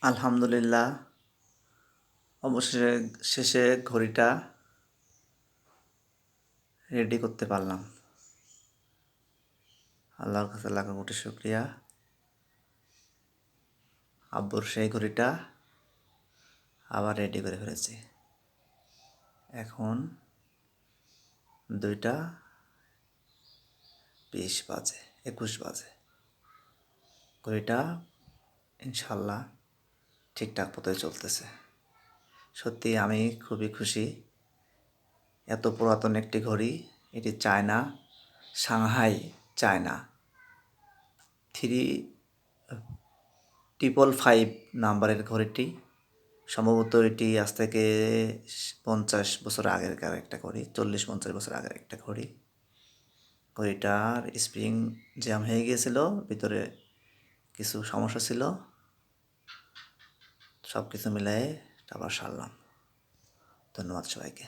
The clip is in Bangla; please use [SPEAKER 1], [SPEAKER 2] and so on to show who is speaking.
[SPEAKER 1] আলহামদুলিল্লাহ, অবশেষে শেষে ঘড়িটা রেডি করতে পারলাম। আল্লাহর কাছে লাখো কোটি শুকরিয়া। আব্বুর সেই ঘড়িটা আবার রেডি করে ফেলেছি। এখন 2টা 20 বাজে, 21 বাজে। ঘড়িটা ইনশাল্লাহ ঠিকঠাক পথে চলতেছে। সত্যি আমি খুবই খুশি। এত পুরাতন একটি ঘড়ি, এটি চায়না, সাংহাই চায়না 3555 নাম্বারের ঘড়িটি। সম্ভবত এটি আজ থেকে 50 বছর আগেরকার একটা ঘড়ি, 40-50 বছর আগের একটা ঘড়ি। ঘড়িটার স্প্রিং জ্যাম হয়ে গিয়েছিল, ভিতরে কিছু সমস্যা ছিল, সব কিছু মিলাই আবার সারলাম। ধন্যবাদ সবাইকে।